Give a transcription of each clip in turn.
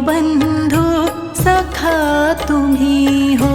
बंधु सखा तुम ही हो।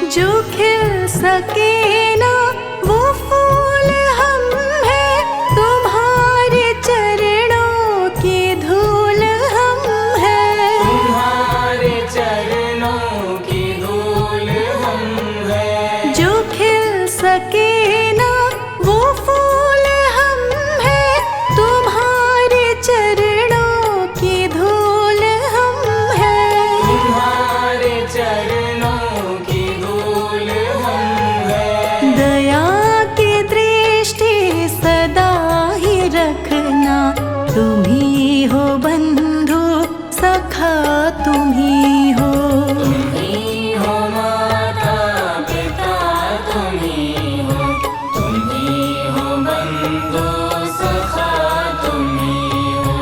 जो खिल सके ना वो फूल हम हैं, तुम्हारे चरणों की धूल हम हैं। तुम्हारे चरणों की धूल हम हैं। जो खिल सके ना वो फूल हम हैं, तुम्हारे चरणों की धूल हम हैं। तुम्हारे चरणों दया की दृष्टि सदा ही रखना, तुम ही हो बंधु सखा तुम ही हो। तुम ही हो माता पिता तुम ही हो, तुम ही हो बंधु सखा तुम ही हो।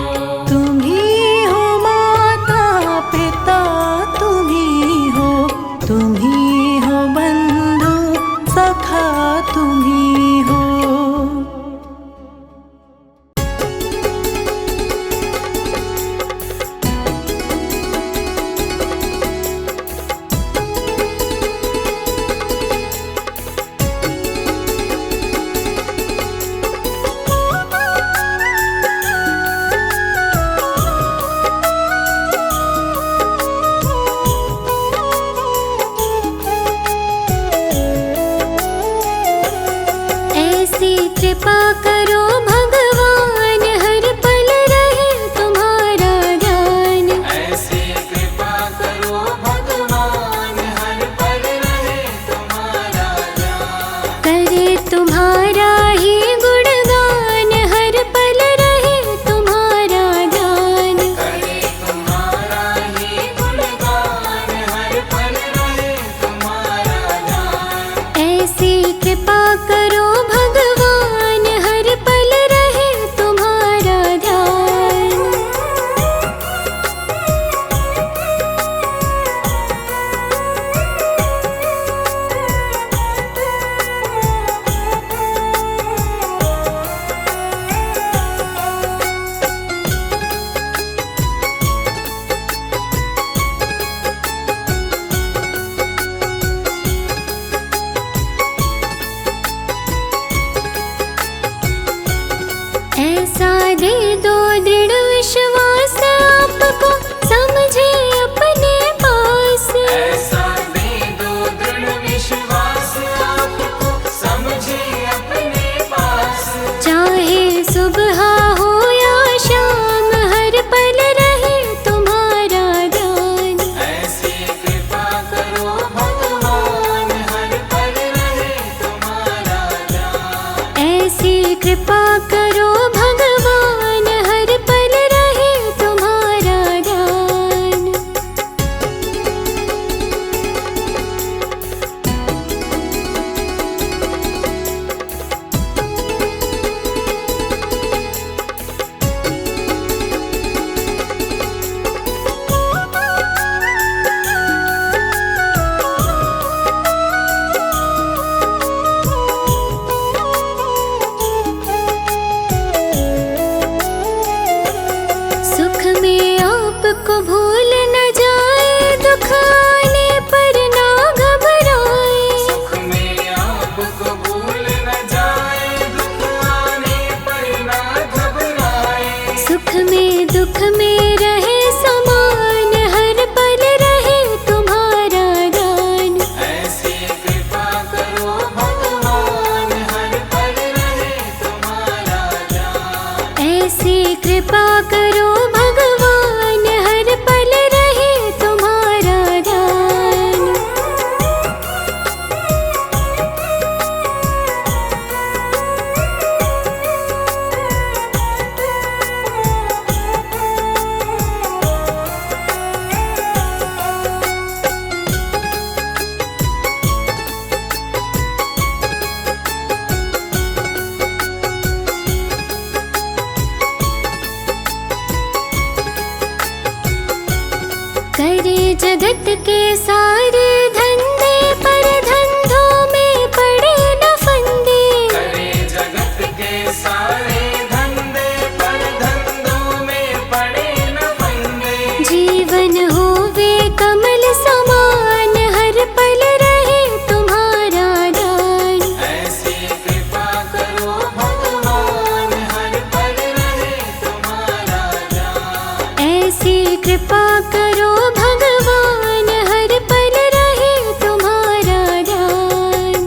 तुम ही हो माता पिता तुम ही हो, तुम ही हो बंधु सखा तुम ही हो। कृपा करो भगवान, हर पल रहे तुम्हारा ध्यान। ऐसी कृपा करो भगवान, हर पल रहे तुम्हारा ध्यान। करे तुम्हारा ही गुणगान, हर पल रहे तुम्हारा ध्यान। करे तुम्हारा ही गुणगान, हर पल रहे तुम्हारा ध्यान। ऐसी कृपा करो भगवान, हर पल रहे तुम्हारा ध्यान। ऐसा दे दो दृढ़ विश्वास, आपको समझे अपने पास। ऐसा दे दो दृढ़ विश्वास, आपको समझे कृपा करो भगवान, हर पल रहे तुम्हारा ध्यान। सुख में आपको भूल न जाए, दुख आने पर ना घबराए। सुख में आपको भूल न जाए, दुख आने पर ना घबराए। सुख में दुख में रहे समान, हर पल रहे तुम्हारा दान। ऐसी कृपा करो भगवान, हर पल रहे तुम्हारा ध्यान। ऐसी कृपा करो भगवान, हर पल रहे तुम्हारा ध्यान। करे जगत के सारे धंधे, पर धंधों में पड़े न फंदे। करे जगत के सारे धंधे, पर धंधों में पड़े न फंदे। जीवन होवे कमल समान, हर पल रहे तुम्हारा दान। ऐसी कृपा करो भगवान, हर पल रहे तुम्हारा ध्यान। ऐसी कृपा करो भगवान, हर पल रहे तुम्हारा ध्यान।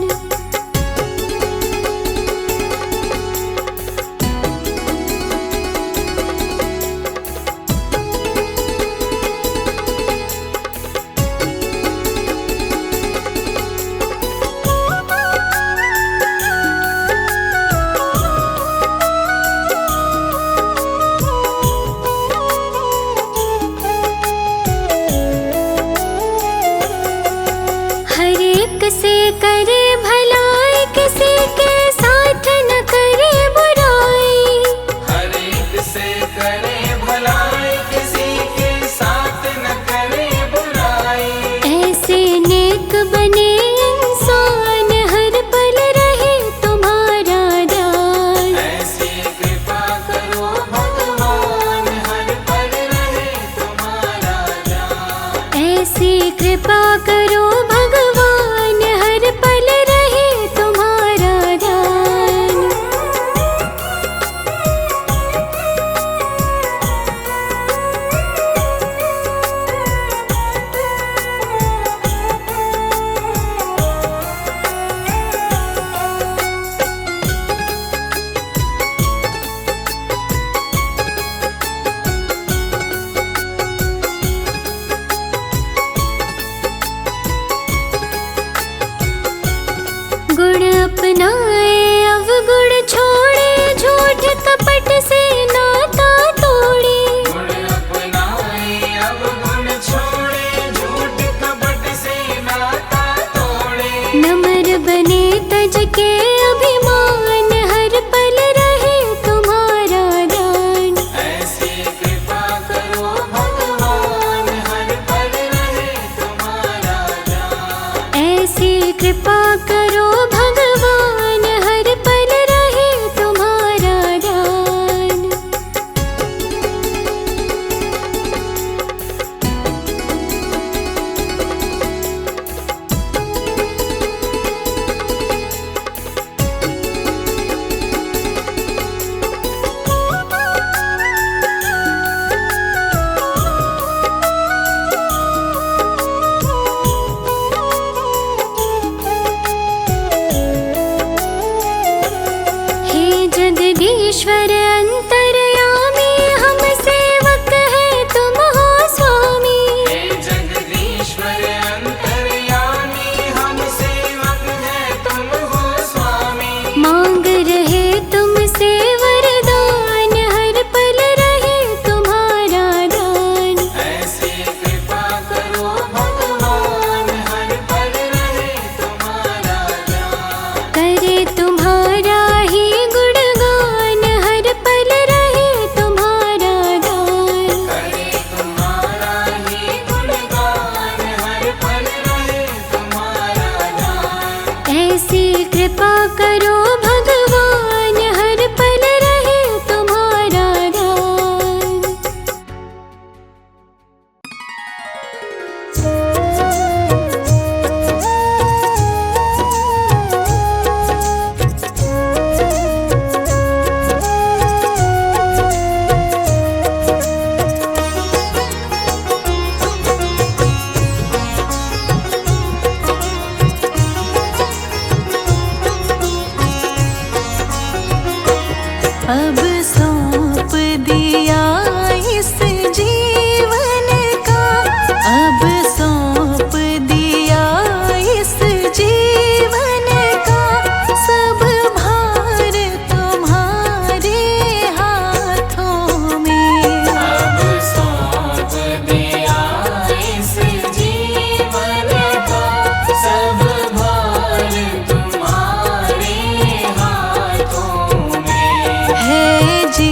हर एक से करे भलाई, किसी के साथ न करे बुराई। हर एक से करे भलाई, किसी के साथ न करे बुराई। ऐसे नेक बने इंसान, हर पल रहे तुम्हारा दान। ऐसी कृपा करो भगवान, हर पल रहे तुम्हारा ध्यान। ऐसी कृपा करो भगवान, हर पल रहे तुम्हारा ध्यान। गुण अपनाए अवगुण छोड़े, झूठ कपट से नाता तोड़े। गुण अपनाए अब गुण छोड़े, झूठ कपट से नाता तोड़े। नम्र बने तज के अभिमान, हर पल रहे तुम्हारा दान। ऐसी कृपा करो भगवान, हर पल रहे तुम्हारा ध्यान। ऐसी कृपा करो भगवान, हर पल रहे तुम्हारा दान। ईश्वर अंतर्यामी, हम सेवक है तुम हो स्वामी। हे जगदीश्वर अंतर्यामी, हम सेवक हैं तुम हो स्वामी। मांग रहे तुमसे अब सौंप दिया इस जीवन का, अब सौंप दिया इस जीवन का, सब भार तुम्हारे हाथों में। अब सौंप दिया इस जीवन का, सब भार तुम्हारे हाथों में। है जी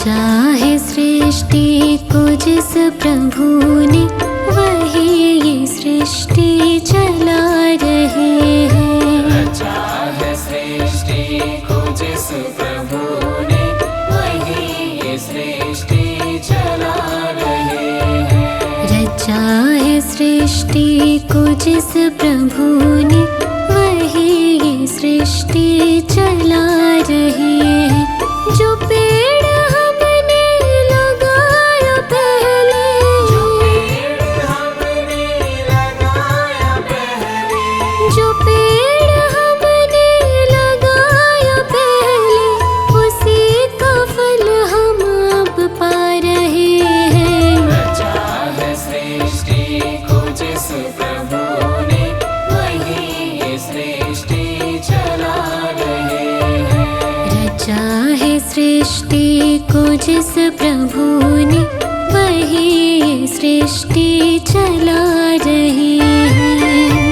रचा है सृष्टि को जिस प्रभु ने, वही ये सृष्टि चला रहे हैं। रचा है सृष्टि को जिस प्रभु ने, वही ये सृष्टि चला रहे हैं। रचा है सृष्टि को जिस प्रभु ने, वही ये सृष्टि चला रहे हैं। जो पेड़ हमने लगाया पहले, जो पेड़ हमने लगाया पहले, जो पेड़ हमने लगाया पहले, उसी का फल हम अब पा रहे हैं। रचा है सृष्टि को जिस प्रभु ने, वही ये सृष्टि चला रहे हैं। रचा है सृष्टि को जिस प्रभु ने, वही ये सृष्टि चला रहे हैं।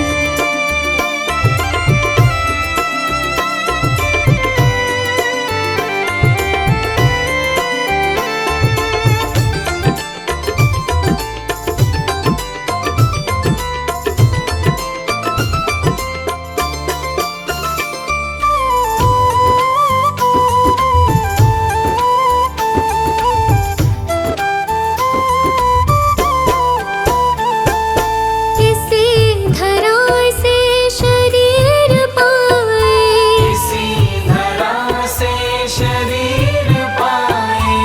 इसी धरा से शरीर पाए, इसी धरा से शरीर पाए,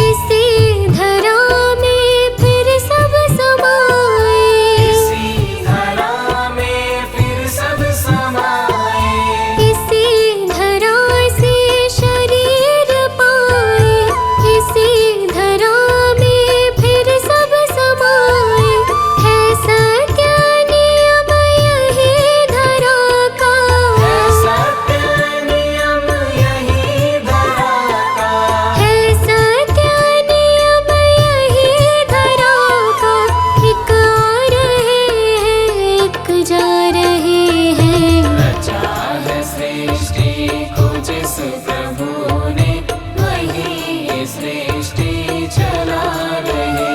इसी धरा में फिर सब समाए। इसी धरा में फिर सब समाए। इसी धरा से शरीर पाए, इसी धरा में फिर सब समाए। है सत्य नियम यही धरा का, है सत्य नियम यही धरा का, है सत्य नियम यही धरा का। एक आ रहे हैं, एक जा रहे हैं। रचा है सृष्टि को जिस प्रभु ने, वही ये सृष्टि चला रहे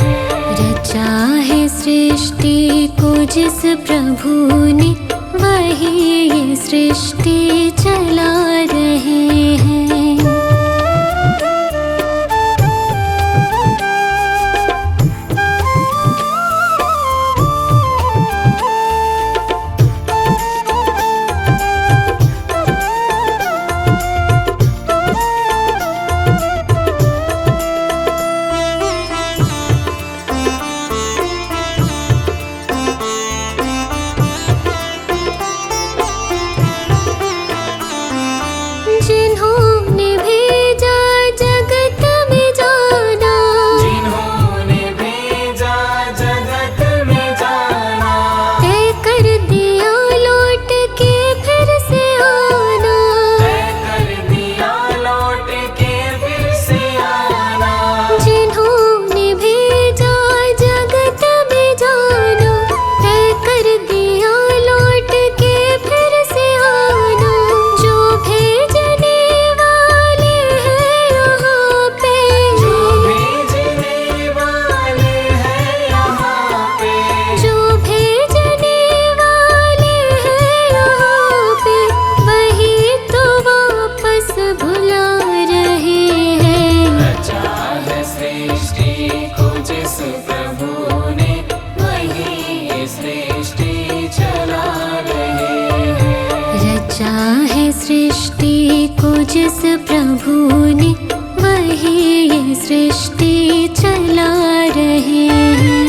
हैं। रचा है सृष्टि को जिस प्रभु ने, वही ये सृष्टि चला रहे हैं। जिन्होंने भेजा जगत में जाना, जिन्होंने भेजा जगत में जाना, तय कर दिया लौट के फिर से आना। तय कर दिया लौट के फिर से आना। जिन्होंने भेजा जगत में जाना, तय कर दिया लौट के फिर से आना। जो भेजने वाले हैं यहाँ पे, जो भेजने वाले हैं यहाँ पे, जो भेजने वाले हैं यहाँ पे, वही तो वापस बुला रहे हैं। रचा है सृष्टि को जिस प्रभु ने, वही ये सृष्टि चला रहे हैं। रचा है सृष्टि को जिस प्रभु ने, वही ये सृष्टि चला रहे हैं।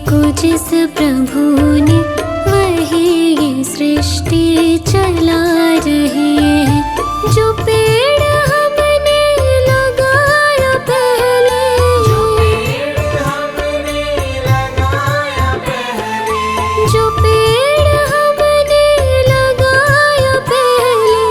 को जिस प्रभु ने वही ये सृष्टि चला रहे हैं। जो पेड़ हमने लगाया पहले, जो पेड़ हमने लगाया पहले, जो पेड़ हमने लगाया पहले,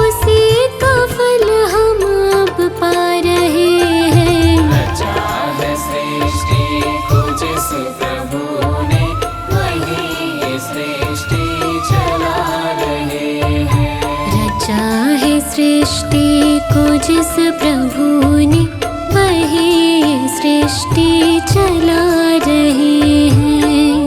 उसी का फल हम अब पा रहे हैं। रचा है सृष्टि को जिस प्रभु ने वही सृष्टि चला रहे हैं। रचा है सृष्टि को जिस प्रभु ने वही सृष्टि चला रहे हैं।